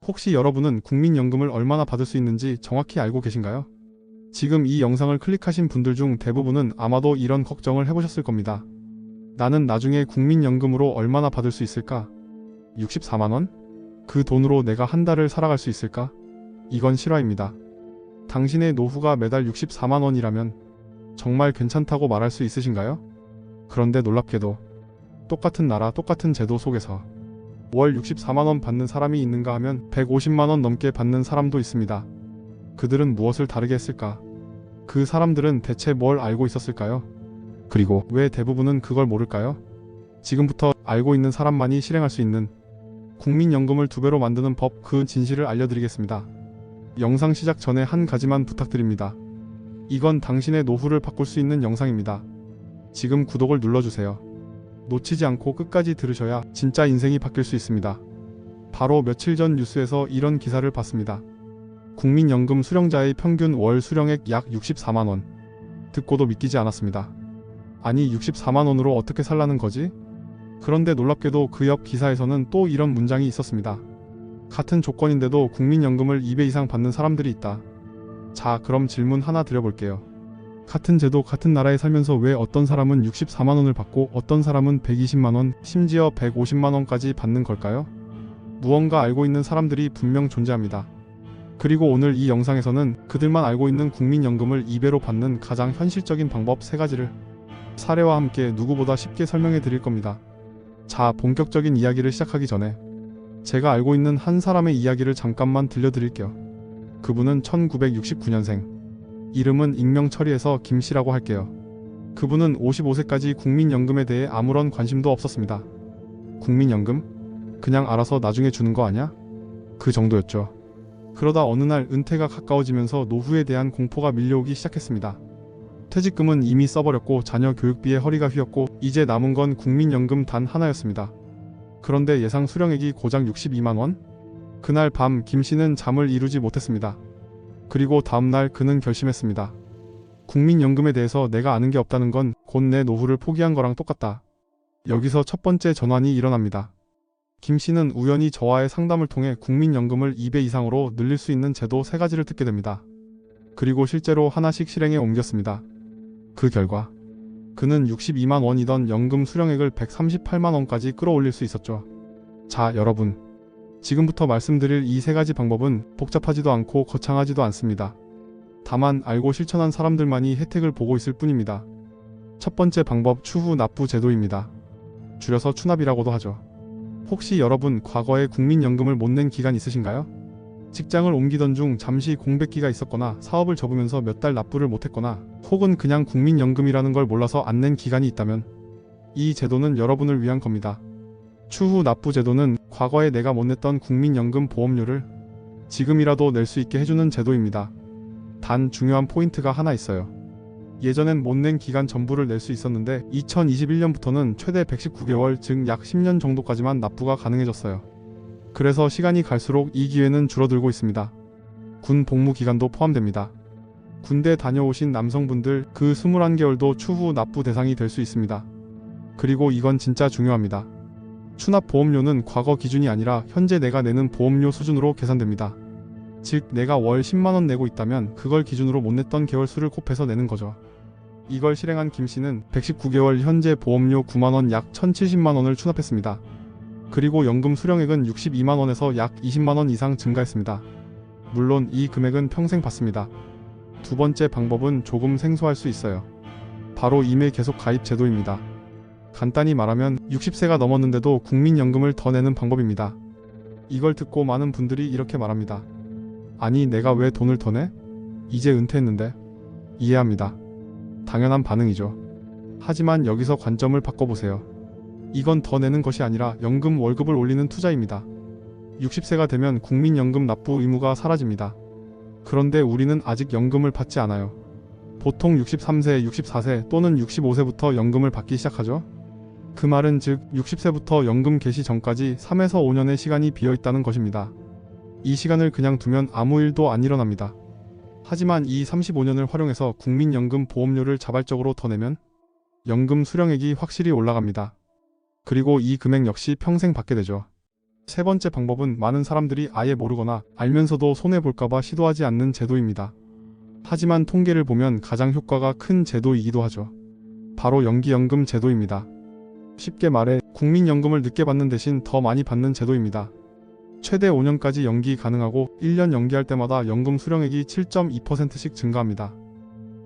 혹시 여러분은 국민연금을 얼마나 받을 수 있는지 정확히 알고 계신가요? 지금 이 영상을 클릭하신 분들 중 대부분은 아마도 이런 걱정을 해보셨을 겁니다. 나는 나중에 국민연금으로 얼마나 받을 수 있을까? 64만원? 그 돈으로 내가 한 달을 살아갈 수 있을까? 이건 실화입니다. 당신의 노후가 매달 64만원이라면 정말 괜찮다고 말할 수 있으신가요? 그런데 놀랍게도 똑같은 나라, 똑같은 제도 속에서 월 64만원 받는 사람이 있는가 하면 150만원 넘게 받는 사람도 있습니다. 그들은 무엇을 다르게 했을까? 그 사람들은 대체 뭘 알고 있었을까요? 그리고 왜 대부분은 그걸 모를까요? 지금부터 알고 있는 사람만이 실행할 수 있는 국민연금을 2배로 만드는 법, 그 진실을 알려드리겠습니다. 영상 시작 전에 한 가지만 부탁드립니다. 이건 당신의 노후를 바꿀 수 있는 영상입니다. 지금 구독을 눌러주세요. 놓치지 않고 끝까지 들으셔야 진짜 인생이 바뀔 수 있습니다. 바로 며칠 전 뉴스에서 이런 기사를 봤습니다. 국민연금 수령자의 평균 월 수령액 약 64만원. 듣고도 믿기지 않았습니다. 아니 64만원으로 어떻게 살라는 거지? 그런데 놀랍게도 그 옆 기사에서는 또 이런 문장이 있었습니다. 같은 조건인데도 국민연금을 2배 이상 받는 사람들이 있다. 자, 그럼 질문 하나 드려볼게요. 같은 제도, 같은 나라에 살면서 왜 어떤 사람은 64만원을 받고 어떤 사람은 120만원, 심지어 150만원까지 받는 걸까요? 무언가 알고 있는 사람들이 분명 존재합니다. 그리고 오늘 이 영상에서는 그들만 알고 있는 국민연금을 2배로 받는 가장 현실적인 방법 3가지를 사례와 함께 누구보다 쉽게 설명해 드릴 겁니다. 자, 본격적인 이야기를 시작하기 전에 제가 알고 있는 한 사람의 이야기를 잠깐만 들려드릴게요. 그분은 1969년생. 이름은 익명 처리해서 김씨라고 할게요. 그분은 55세까지 국민연금에 대해 아무런 관심도 없었습니다. 국민연금? 그냥 알아서 나중에 주는 거 아냐? 그 정도였죠. 그러다 어느 날 은퇴가 가까워지면서 노후에 대한 공포가 밀려오기 시작했습니다. 퇴직금은 이미 써버렸고 자녀 교육비에 허리가 휘었고 이제 남은 건 국민연금 단 하나였습니다. 그런데 예상 수령액이 고작 62만원? 그날 밤 김씨는 잠을 이루지 못했습니다. 그리고 다음날 그는 결심했습니다. 국민연금에 대해서 내가 아는 게 없다는 건 곧 내 노후를 포기한 거랑 똑같다. 여기서 첫 번째 전환이 일어납니다. 김씨는 우연히 저와의 상담을 통해 국민연금을 2배 이상으로 늘릴 수 있는 제도 3가지를 듣게 됩니다. 그리고 실제로 하나씩 실행에 옮겼습니다. 그 결과 그는 62만 원이던 연금 수령액을 138만 원까지 끌어올릴 수 있었죠. 자, 여러분. 지금부터 말씀드릴 이 3가지 방법은 복잡하지도 않고 거창하지도 않습니다. 다만 알고 실천한 사람들만이 혜택을 보고 있을 뿐입니다. 첫 번째 방법, 추후 납부 제도입니다. 줄여서 추납이라고도 하죠. 혹시 여러분 과거에 국민연금을 못 낸 기간 있으신가요? 직장을 옮기던 중 잠시 공백기가 있었거나 사업을 접으면서 몇 달 납부를 못했거나 혹은 그냥 국민연금이라는 걸 몰라서 안 낸 기간이 있다면 이 제도는 여러분을 위한 겁니다. 추후 납부 제도는 과거에 내가 못 냈던 국민연금 보험료를 지금이라도 낼 수 있게 해주는 제도입니다. 단 중요한 포인트가 하나 있어요. 예전엔 못 낸 기간 전부를 낼 수 있었는데 2021년부터는 최대 119개월 즉 약 10년 정도까지만 납부가 가능해졌어요. 그래서 시간이 갈수록 이 기회는 줄어들고 있습니다. 군 복무 기간도 포함됩니다. 군대 다녀오신 남성분들 그 21개월도 추후 납부 대상이 될 수 있습니다. 그리고 이건 진짜 중요합니다. 추납 보험료는 과거 기준이 아니라 현재 내가 내는 보험료 수준으로 계산됩니다. 즉 내가 월 10만원 내고 있다면 그걸 기준으로 못 냈던 개월 수를 곱해서 내는 거죠. 이걸 실행한 김씨는 119개월 현재 보험료 9만원 약 1070만원을 추납했습니다. 그리고 연금 수령액은 62만원에서 약 20만원 이상 증가했습니다. 물론 이 금액은 평생 받습니다. 두 번째 방법은 조금 생소할 수 있어요. 바로 임의 계속 가입 제도입니다. 간단히 말하면 60세가 넘었는데도 국민연금을 더 내는 방법입니다. 이걸 듣고 많은 분들이 이렇게 말합니다. 아니 내가 왜 돈을 더 내? 이제 은퇴했는데. 이해합니다. 당연한 반응이죠. 하지만 여기서 관점을 바꿔보세요. 이건 더 내는 것이 아니라 연금 월급을 올리는 투자입니다. 60세가 되면 국민연금 납부 의무가 사라집니다. 그런데 우리는 아직 연금을 받지 않아요. 보통 63세, 64세 또는 65세부터 연금을 받기 시작하죠. 그 말은 즉 60세부터 연금 개시 전까지 3에서 5년의 시간이 비어있다는 것입니다. 이 시간을 그냥 두면 아무 일도 안 일어납니다. 하지만 이 35년을 활용해서 국민연금 보험료를 자발적으로 더 내면 연금 수령액이 확실히 올라갑니다. 그리고 이 금액 역시 평생 받게 되죠. 세 번째 방법은 많은 사람들이 아예 모르거나 알면서도 손해볼까봐 시도하지 않는 제도입니다. 하지만 통계를 보면 가장 효과가 큰 제도이기도 하죠. 바로 연기연금 제도입니다. 쉽게 말해 국민연금을 늦게 받는 대신 더 많이 받는 제도입니다. 최대 5년까지 연기 가능하고 1년 연기할 때마다 연금 수령액이 7.2%씩 증가합니다.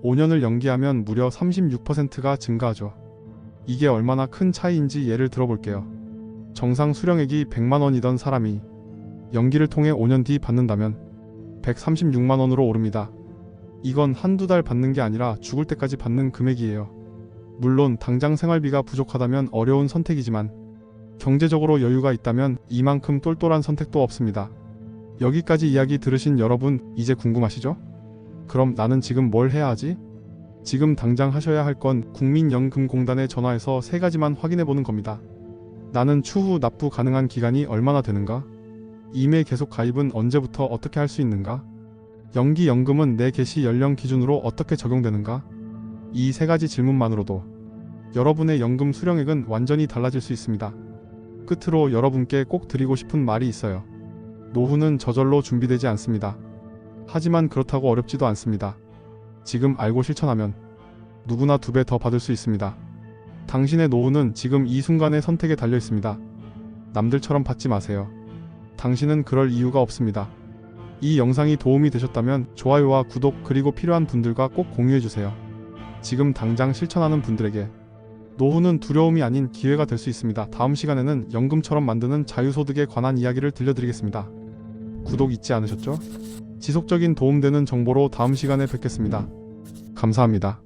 5년을 연기하면 무려 36%가 증가하죠. 이게 얼마나 큰 차이인지 예를 들어볼게요. 정상 수령액이 100만 원이던 사람이 연기를 통해 5년 뒤 받는다면 136만 원으로 오릅니다. 이건 한두 달 받는 게 아니라 죽을 때까지 받는 금액이에요. 물론 당장 생활비가 부족하다면 어려운 선택이지만 경제적으로 여유가 있다면 이만큼 똘똘한 선택도 없습니다. 여기까지 이야기 들으신 여러분, 이제 궁금하시죠? 그럼 나는 지금 뭘 해야 하지? 지금 당장 하셔야 할 건 국민연금공단에 전화해서 세 가지만 확인해 보는 겁니다. 나는 추후 납부 가능한 기간이 얼마나 되는가? 이메 계속 가입은 언제부터 어떻게 할 수 있는가? 연기연금은 내 개시 연령 기준으로 어떻게 적용되는가? 이 세 가지 질문만으로도 여러분의 연금 수령액은 완전히 달라질 수 있습니다. 끝으로 여러분께 꼭 드리고 싶은 말이 있어요. 노후는 저절로 준비되지 않습니다. 하지만 그렇다고 어렵지도 않습니다. 지금 알고 실천하면 누구나 2배 더 받을 수 있습니다. 당신의 노후는 지금 이 순간의 선택에 달려 있습니다. 남들처럼 받지 마세요. 당신은 그럴 이유가 없습니다. 이 영상이 도움이 되셨다면 좋아요와 구독 그리고 필요한 분들과 꼭 공유해주세요. 지금 당장 실천하는 분들에게 노후는 두려움이 아닌 기회가 될 수 있습니다. 다음 시간에는 연금처럼 만드는 자유소득에 관한 이야기를 들려드리겠습니다. 구독 잊지 않으셨죠? 지속적인 도움되는 정보로 다음 시간에 뵙겠습니다. 감사합니다.